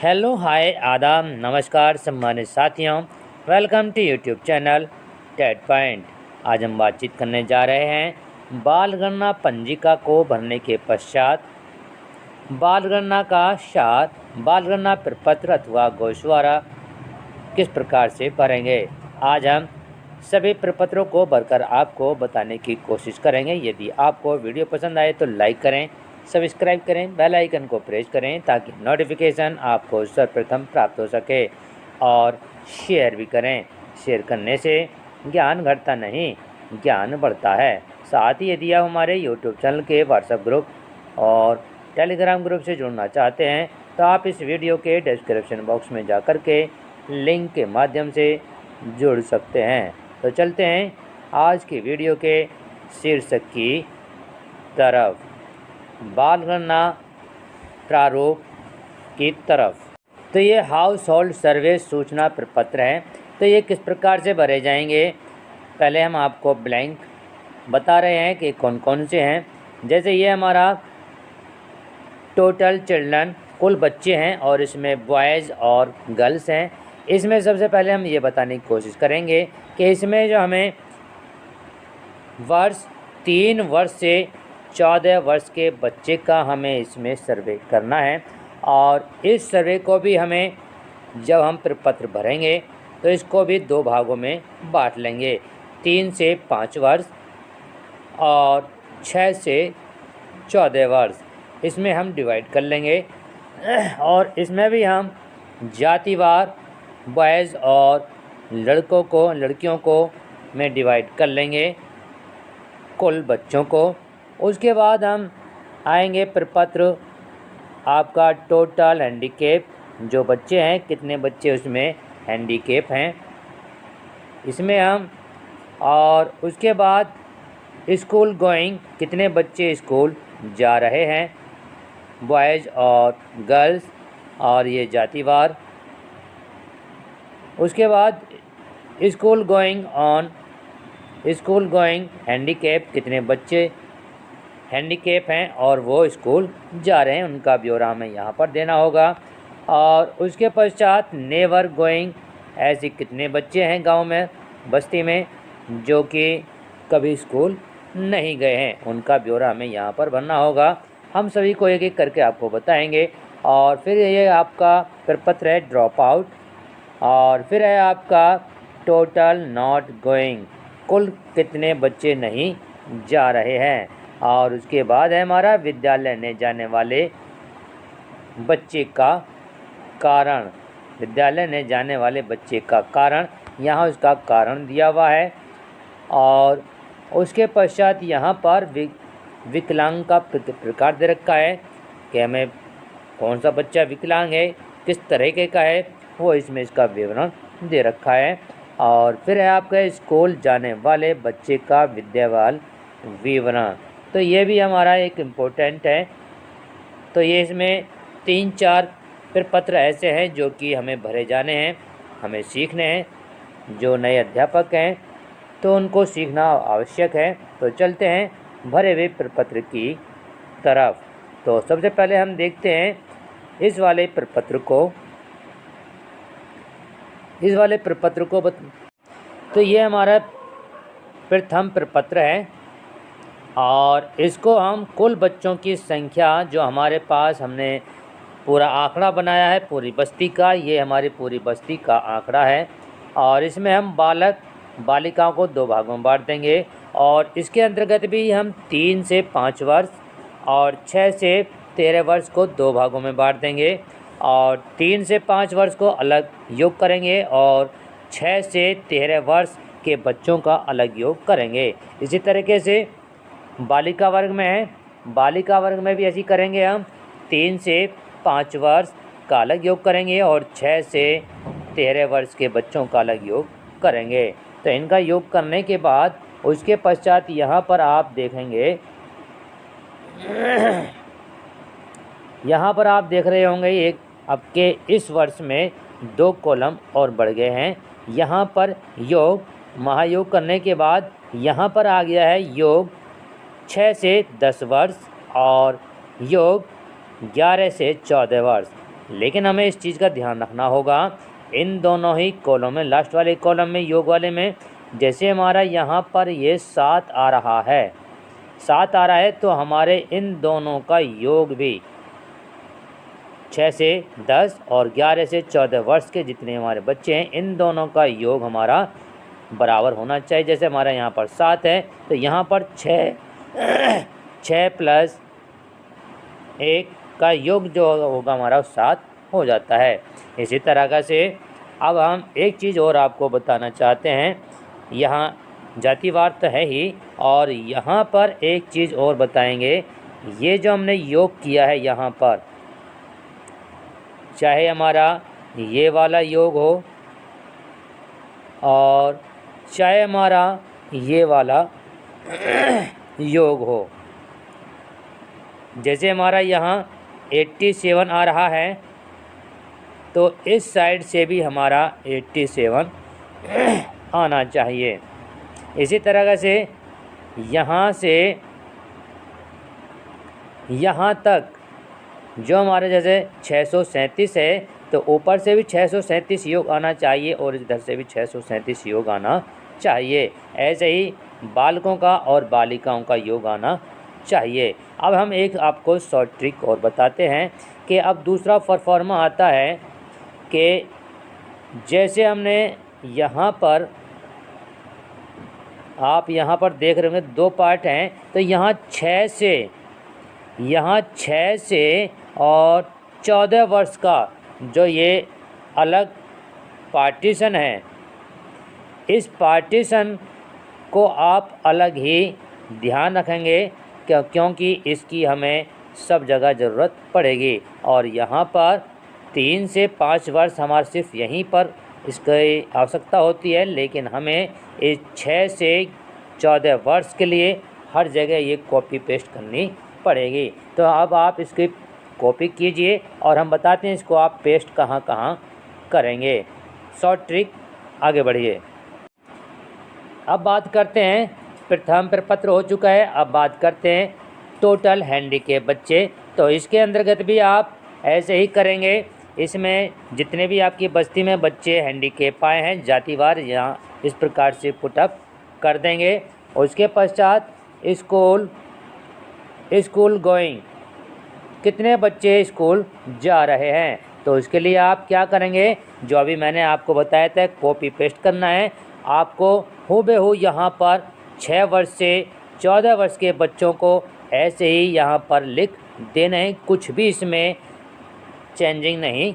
Hello hi आदाब नमस्कार सम्मानित साथियों, welcome to YouTube channel TET point. आज हम बातचीत करने जा रहे हैं बाल गणना पंजिका को भरने के पश्चात बाल गणना का सार बाल गणना प्रपत्र अथवा गोशवारा किस प्रकार से भरेंगे। आज हम सभी प्रपत्रों को भरकर आपको बताने की कोशिश करेंगे। यदि आपको वीडियो पसंद आए तो लाइक करें, सब्सक्राइब करें, बेल आइकन को प्रेस करें ताकि नोटिफिकेशन आपको सर्वप्रथम प्राप्त हो सके और शेयर भी करें। शेयर करने से ज्ञान घटता नहीं, ज्ञान बढ़ता है। साथ ही यदि आप हमारे यूट्यूब चैनल के व्हाट्सएप ग्रुप और टेलीग्राम ग्रुप से जुड़ना चाहते हैं तो आप इस वीडियो के डिस्क्रिप्शन बॉक्स में जाकर के लिंक के माध्यम से जुड़ सकते हैं। तो चलते हैं आज की वीडियो के शीर्षक की तरफ, बाल गणना प्रारूप की तरफ। तो ये हाउस होल्ड सर्वे सूचना प्रपत्र हैं। तो ये किस प्रकार से भरे जाएंगे, पहले हम आपको ब्लैंक बता रहे हैं कि कौन कौन से हैं। जैसे ये हमारा टोटल चिल्ड्रन कुल बच्चे हैं और इसमें बॉयज़ और गर्ल्स हैं। इसमें सबसे पहले हम ये बताने की कोशिश करेंगे कि इसमें जो हमें वर्ष 3 वर्ष से 14 वर्ष के बच्चे का हमें इसमें सर्वे करना है। और इस सर्वे को भी हमें जब हम प्रपत्र भरेंगे तो इसको भी 2 भागों में बांट लेंगे, 3 से 5 वर्ष और 6 से 14 वर्ष। इसमें हम डिवाइड कर लेंगे और इसमें भी हम जातिवार बॉयज़ और लड़कियों को में डिवाइड कर लेंगे कुल बच्चों को। उसके बाद हम आएंगे प्रपत्र आपका टोटल हैंडीकेप, जो बच्चे हैं कितने बच्चे उसमें हैंडीकेप हैं इसमें हम, और उसके बाद स्कूल गोइंग कितने बच्चे स्कूल जा रहे हैं बॉयज़ और गर्ल्स, और ये जातिवार। उसके बाद स्कूल गोइंग हैंडीकेप कितने बच्चे हैंडीकेप हैं और वो स्कूल जा रहे हैं, उनका ब्यौरा हमें यहाँ पर देना होगा। और उसके पश्चात नेवर गोइंग, ऐसे कितने बच्चे हैं गांव में बस्ती में जो कि कभी स्कूल नहीं गए हैं, उनका ब्यौरा हमें यहाँ पर भरना होगा। हम सभी को एक एक करके आपको बताएंगे। और फिर ये आपका प्रपत्र है ड्रॉप आउट, और फिर है आपका टोटल नॉट गोइंग, कुल कितने बच्चे नहीं जा रहे हैं। और उसके बाद है हमारा विद्यालय ने जाने वाले बच्चे का कारण, विद्यालय ने जाने वाले बच्चे का कारण, यहाँ उसका कारण दिया हुआ है। और उसके पश्चात यहाँ पर विकलांग का प्रकार दे रखा है कि हमें कौन सा बच्चा विकलांग है, किस तरीके का है, वो इसमें इसका विवरण दे रखा है। और फिर है आपका स्कूल जाने वाले बच्चे का विद्यावाल विवरण। तो ये भी हमारा एक इम्पोर्टेंट है। तो ये इसमें 3-4 प्रपत्र ऐसे हैं जो कि हमें भरे जाने हैं, हमें सीखने हैं। जो नए अध्यापक हैं तो उनको सीखना आवश्यक है। तो चलते हैं भरे हुए प्रपत्र की तरफ। तो सबसे पहले हम देखते हैं इस वाले प्रपत्र को तो ये हमारा प्रथम प्रपत्र है और इसको हम कुल बच्चों की संख्या जो हमारे पास, हमने पूरा आंकड़ा बनाया है पूरी बस्ती का, ये हमारी पूरी बस्ती का आंकड़ा है। और इसमें हम बालक बालिकाओं को 2 भागों में बांट देंगे और इसके अंतर्गत भी हम 3 से 5 वर्ष और 6 से 13 वर्ष को 2 भागों में बांट देंगे। और 3 से 5 वर्ष को अलग योग करेंगे और 6 से 13 वर्ष के बच्चों का अलग योग करेंगे। इसी तरीके से बालिका वर्ग में है, बालिका वर्ग में भी ऐसी करेंगे हम, 3 से 5 वर्ष का अलग योग करेंगे और 6 से 13 वर्ष के बच्चों का अलग योग करेंगे। तो इनका योग करने के बाद उसके पश्चात यहाँ पर आप देखेंगे यहाँ पर आप देख रहे होंगे एक आपके इस वर्ष में 2 कॉलम और बढ़ गए हैं। यहाँ पर योग महायोग करने के बाद यहाँ पर आ गया है योग 6 से 10 वर्ष और योग 11 से 14 वर्ष। लेकिन हमें इस चीज़ का ध्यान रखना होगा इन दोनों ही कॉलम में, लास्ट वाले कॉलम में, योग वाले में, जैसे हमारा यहाँ पर ये 7 आ रहा है, 7 आ रहा है, तो हमारे इन दोनों का योग भी 6 से 10 और 11 से 14 वर्ष के जितने हमारे बच्चे हैं, इन दोनों का योग हमारा बराबर होना चाहिए। जैसे हमारा यहाँ पर 7 है तो यहाँ पर 6 प्लस 1 का योग जो होगा हमारा 7 हो जाता है। इसी तरह से अब हम एक चीज़ और आपको बताना चाहते हैं, यहाँ जातिवार तो है ही, और यहाँ पर एक चीज़ और बताएंगे। ये जो हमने योग किया है यहाँ पर, चाहे हमारा ये वाला योग हो और चाहे हमारा ये वाला योग हो, जैसे हमारा यहाँ 87 आ रहा है तो इस साइड से भी हमारा 87 आना चाहिए। इसी तरह से यहाँ से यहाँ तक जो हमारे जैसे 637 है तो ऊपर से भी 637 योग आना चाहिए और इधर से भी 637 योग आना चाहिए। ऐसे ही बालकों का और बालिकाओं का योग आना चाहिए। अब हम एक आपको शॉर्ट ट्रिक और बताते हैं कि अब दूसरा परफॉर्मा आता है कि जैसे हमने यहाँ पर, आप यहाँ पर देख रहे होंगे 2 पार्ट हैं, तो यहाँ 6 से और 14 वर्ष का जो ये अलग पार्टीशन है, इस पार्टीशन को आप अलग ही ध्यान रखेंगे क्योंकि इसकी हमें सब जगह ज़रूरत पड़ेगी। और यहाँ पर 3 से 5 वर्ष हमारे सिर्फ यहीं पर इसकी आवश्यकता होती है, लेकिन हमें इस 6 से 14 वर्ष के लिए हर जगह ये कॉपी पेस्ट करनी पड़ेगी। तो अब आप इसकी कॉपी कीजिए और हम बताते हैं इसको आप पेस्ट कहाँ कहाँ करेंगे। शॉर्ट ट्रिक, आगे बढ़िए। अब बात करते हैं, प्रथम प्रपत्र हो चुका है, अब बात करते हैं टोटल हैंडीकैप बच्चे। तो इसके अंतर्गत भी आप ऐसे ही करेंगे। इसमें जितने भी आपकी बस्ती में बच्चे हैंडीकैप आए हैं जातिवार यहाँ इस प्रकार से पुटअप कर देंगे। उसके पश्चात स्कूल गोइंग, कितने बच्चे स्कूल जा रहे हैं, तो इसके लिए आप क्या करेंगे, जो अभी मैंने आपको बताया था कॉपी पेस्ट करना है। आपको हूबहू यहाँ पर 6 वर्ष से 14 वर्ष के बच्चों को ऐसे ही यहाँ पर लिख देना है, कुछ भी इसमें चेंजिंग नहीं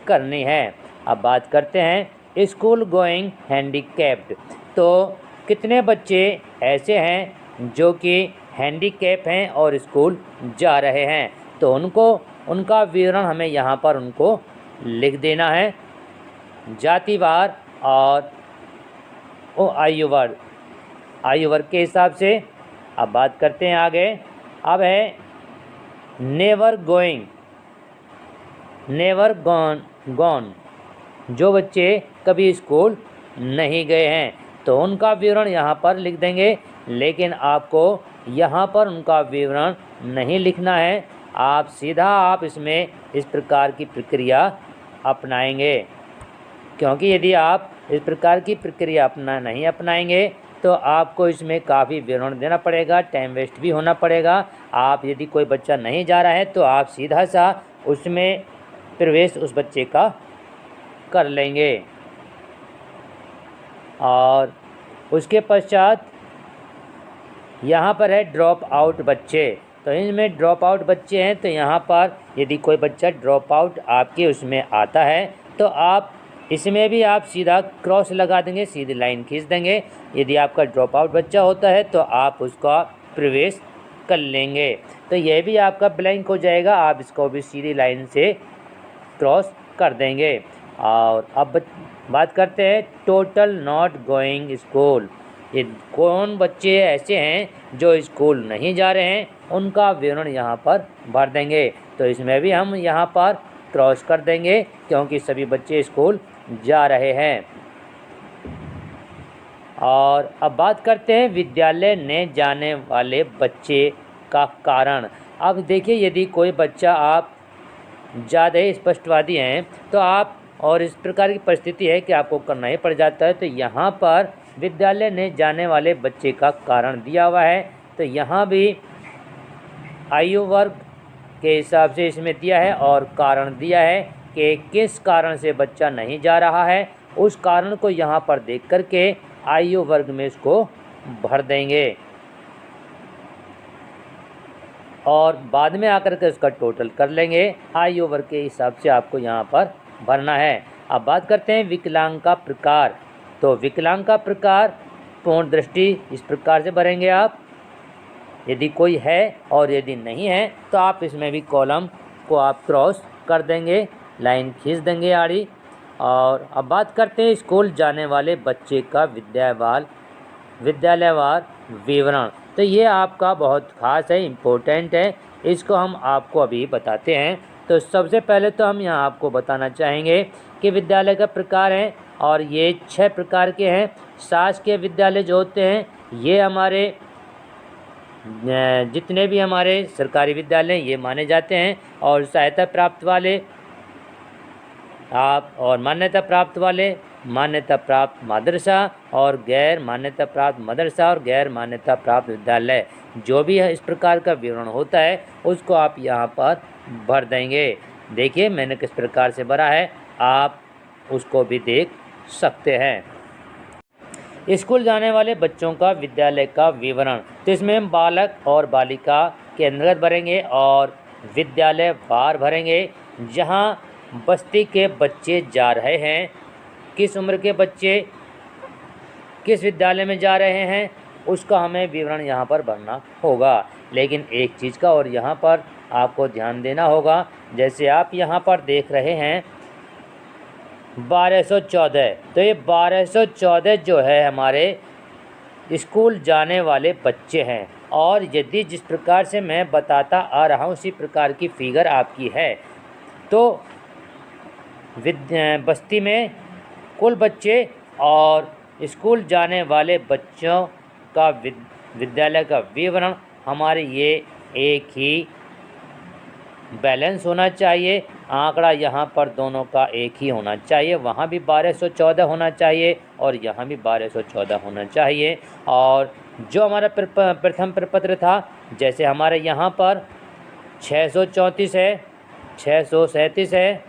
करनी है। अब बात करते हैं स्कूल गोइंग हैंडीकैप्ड। तो कितने बच्चे ऐसे हैं जो कि हैंडीकैप हैं और स्कूल जा रहे हैं, तो उनका विवरण हमें यहाँ पर उनको लिख देना है, जातिवार और आयु वर्ग के हिसाब से। अब बात करते हैं आगे। अब है नेवर गॉन, जो बच्चे कभी स्कूल नहीं गए हैं तो उनका विवरण यहाँ पर लिख देंगे, लेकिन आपको यहाँ पर उनका विवरण नहीं लिखना है। आप सीधा इसमें इस प्रकार की प्रक्रिया अपनाएंगे, क्योंकि यदि आप इस प्रकार की प्रक्रिया नहीं अपनाएंगे तो आपको इसमें काफ़ी विवरण देना पड़ेगा, टाइम वेस्ट भी होना पड़ेगा। आप यदि कोई बच्चा नहीं जा रहा है तो आप सीधा सा उसमें प्रवेश उस बच्चे का कर लेंगे। और उसके पश्चात यहाँ पर है ड्रॉप आउट बच्चे। तो इनमें ड्रॉप आउट बच्चे हैं, तो यहाँ पर यदि कोई बच्चा ड्रॉप आउट आपके उसमें आता है तो आप इसमें भी आप सीधा क्रॉस लगा देंगे, सीधी लाइन खींच देंगे। यदि आपका ड्रॉप आउट बच्चा होता है तो आप उसका प्रवेश कर लेंगे, तो यह भी आपका ब्लैंक हो जाएगा, आप इसको भी सीधी लाइन से क्रॉस कर देंगे। और अब बात करते हैं टोटल नॉट गोइंग स्कूल। ये कौन बच्चे ऐसे हैं जो स्कूल नहीं जा रहे हैं, उनका विवरण यहाँ पर भर देंगे। तो इसमें भी हम यहाँ पर क्रॉस कर देंगे क्योंकि सभी बच्चे स्कूल जा रहे हैं। और अब बात करते हैं विद्यालय ने जाने वाले बच्चे का कारण। अब देखिए, यदि कोई बच्चा आप ज़्यादा ही स्पष्टवादी हैं तो आप, और इस प्रकार की परिस्थिति है कि आपको करना ही पड़ जाता है, तो यहाँ पर विद्यालय ने जाने वाले बच्चे का कारण दिया हुआ है। तो यहाँ भी आयु वर्ग के हिसाब से इसमें दिया है और कारण दिया है कि किस कारण से बच्चा नहीं जा रहा है, उस कारण को यहाँ पर देख करके आयु वर्ग में इसको भर देंगे और बाद में आकर के उसका टोटल कर लेंगे। आयु वर्ग के हिसाब से आपको यहाँ पर भरना है। अब बात करते हैं विकलांग का प्रकार। तो विकलांग का प्रकार पूर्ण दृष्टि इस प्रकार से भरेंगे आप, यदि कोई है और यदि नहीं है तो आप इसमें भी कॉलम को आप क्रॉस कर देंगे, लाइन खींच देंगे आड़ी। और अब बात करते हैं स्कूल जाने वाले बच्चे का विद्यालयवार विवरण। तो ये आपका बहुत खास है, इम्पोर्टेंट है, इसको हम आपको अभी बताते हैं। तो सबसे पहले तो हम यहाँ आपको बताना चाहेंगे कि विद्यालय का प्रकार है और ये 6 प्रकार के हैं। शासकीय विद्यालय जो होते हैं ये हमारे जितने भी हमारे सरकारी विद्यालय ये माने जाते हैं, और सहायता प्राप्त वाले आप, और मान्यता प्राप्त वाले, मान्यता प्राप्त मदरसा और गैर मान्यता प्राप्त मदरसा और गैर मान्यता प्राप्त विद्यालय, जो भी है इस प्रकार का विवरण होता है उसको आप यहाँ पर भर देंगे। देखिए मैंने किस प्रकार से भरा है, आप उसको भी देख सकते हैं। स्कूल जाने वाले बच्चों का विद्यालय का विवरण, तो इसमें हम बालक और बालिका के अंतर्गत भरेंगे और विद्यालय वार भरेंगे। जहाँ बस्ती के बच्चे जा रहे हैं, किस उम्र के बच्चे किस विद्यालय में जा रहे हैं, उसका हमें विवरण यहाँ पर भरना होगा। लेकिन एक चीज़ का और यहाँ पर आपको ध्यान देना होगा, जैसे आप यहाँ पर देख रहे हैं 1214, तो ये 1214 जो है हमारे स्कूल जाने वाले बच्चे हैं। और यदि जिस प्रकार से मैं बताता आ रहा हूँ उसी प्रकार की फिगर आपकी है, तो बस्ती में कुल बच्चे और स्कूल जाने वाले बच्चों का विद्यालय का विवरण हमारे ये एक ही बैलेंस होना चाहिए। आंकड़ा यहाँ पर दोनों का एक ही होना चाहिए, वहाँ भी 1214 होना चाहिए और यहाँ भी 1214 होना चाहिए। और जो हमारा प्रथम प्रपत्र था, जैसे हमारे यहाँ पर 634 है, 637 है,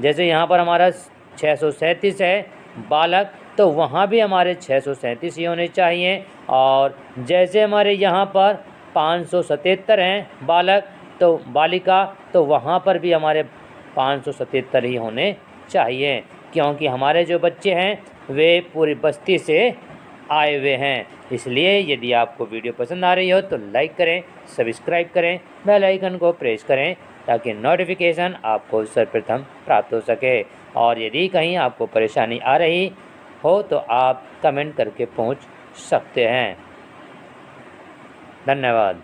जैसे यहाँ पर हमारा 637 है बालक, तो वहाँ भी हमारे 637 ही होने चाहिए। और जैसे हमारे यहाँ पर 577 हैं बालक तो बालिका, तो वहाँ पर भी हमारे 577 ही होने चाहिए, क्योंकि हमारे जो बच्चे हैं वे पूरी बस्ती से आए हुए हैं। इसलिए यदि आपको वीडियो पसंद आ रही हो तो लाइक करें, सब्सक्राइब करें, बेल आइकन को प्रेस करें ताकि नोटिफिकेशन आपको सर्वप्रथम प्राप्त हो सके। और यदि कहीं आपको परेशानी आ रही हो तो आप कमेंट करके पूछ सकते हैं। धन्यवाद।